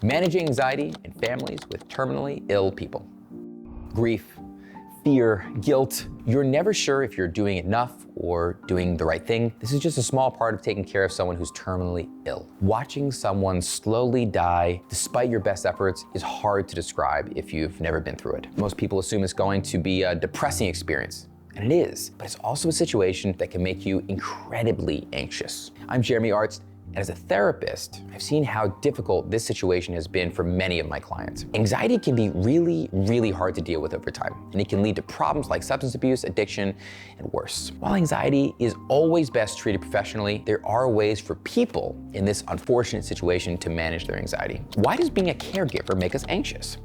Managing anxiety in families with terminally ill people. Grief, fear, guilt. You're never sure if you're doing enough or doing the right thing. This is just a small part of taking care of someone who's terminally ill. Watching someone slowly die despite your best efforts is hard to describe if you've never been through it. Most people assume it's going to be a depressing experience. And it is, but it's also a situation that can make you incredibly anxious. I'm Jeremy Artz, and as a therapist, I've seen how difficult this situation has been for many of my clients. Anxiety can be really hard to deal with over time, and it can lead to problems like substance abuse, addiction, and worse. While anxiety is always best treated professionally, there are ways for people in this unfortunate situation to manage their anxiety. Why does being a caregiver make us anxious?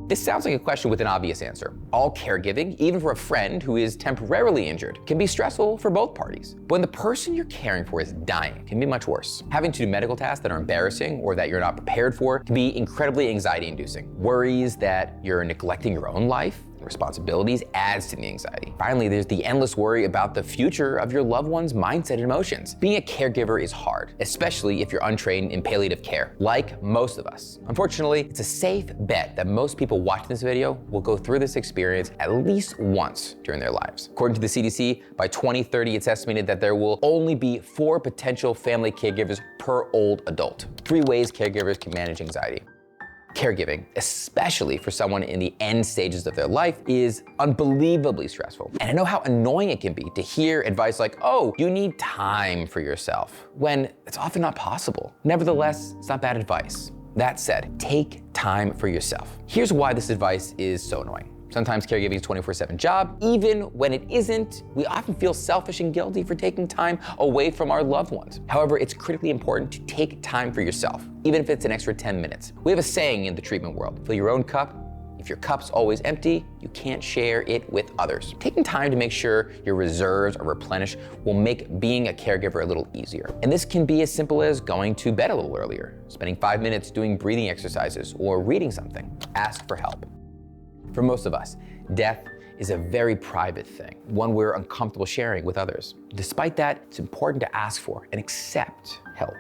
This sounds like a question with an obvious answer. All caregiving, even for a friend who is temporarily injured, can be stressful for both parties. But when the person you're caring for is dying, it can be much worse. Having to do medical tasks that are embarrassing or that you're not prepared for can be incredibly anxiety-inducing. Worries that you're neglecting your own life and responsibilities adds to the anxiety. Finally, there's the endless worry about the future of your loved one's mindset and emotions. Being a caregiver is hard, especially if you're untrained in palliative care, like most of us. Unfortunately, it's a safe bet that most people watching this video will go through this experience at least once during their lives. According to the CDC, by 2030, it's estimated that there will only be 4 potential family caregivers per old adult. 3 ways caregivers can manage anxiety. Caregiving, especially for someone in the end stages of their life, is unbelievably stressful. And I know how annoying it can be to hear advice like, oh, you need time for yourself, when it's often not possible. Nevertheless, it's not bad advice. That said, take time for yourself. Here's why this advice is so annoying. Sometimes caregiving is a 24/7 job. Even when it isn't, we often feel selfish and guilty for taking time away from our loved ones. However, it's critically important to take time for yourself, even if it's an extra 10 minutes. We have a saying in the treatment world: fill your own cup. If your cup's always empty, you can't share it with others. Taking time to make sure your reserves are replenished will make being a caregiver a little easier. And this can be as simple as going to bed a little earlier, spending 5 minutes doing breathing exercises, or reading something. Ask for help. For most of us, death is a very private thing, one we're uncomfortable sharing with others. Despite that, it's important to ask for and accept help.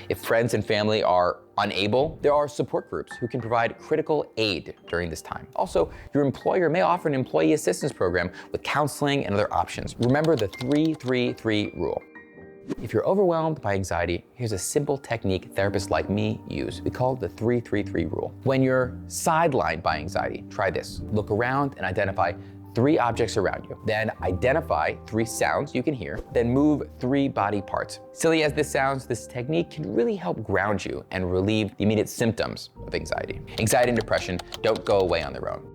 If friends and family are unable, there are support groups who can provide critical aid during this time. Also, your employer may offer an employee assistance program with counseling and other options. Remember the 3-3-3 rule. If you're overwhelmed by anxiety, here's a simple technique therapists like me use. We call it the 3-3-3 rule. When you're sidelined by anxiety, try this. Look around and identify 3 objects around you. Then identify 3 sounds you can hear. Then move 3 body parts. Silly as this sounds, this technique can really help ground you and relieve the immediate symptoms of anxiety. Anxiety and depression don't go away on their own.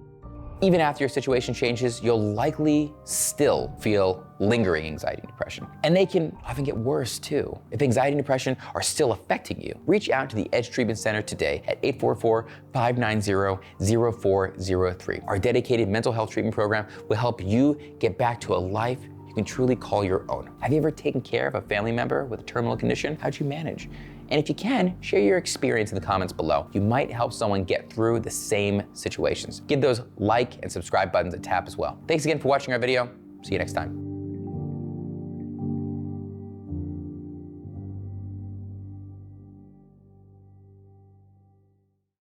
Even after your situation changes, you'll likely still feel lingering anxiety and depression. And they can often get worse too. If anxiety and depression are still affecting you, reach out to the Edge Treatment Center today at 844-590-0403. Our dedicated mental health treatment program will help you get back to a life you can truly call your own. Have you ever taken care of a family member with a terminal condition? How'd you manage? And if you can, share your experience in the comments below. You might help someone get through the same situations. Give those like and subscribe buttons a tap as well. Thanks again for watching our video. See you next time.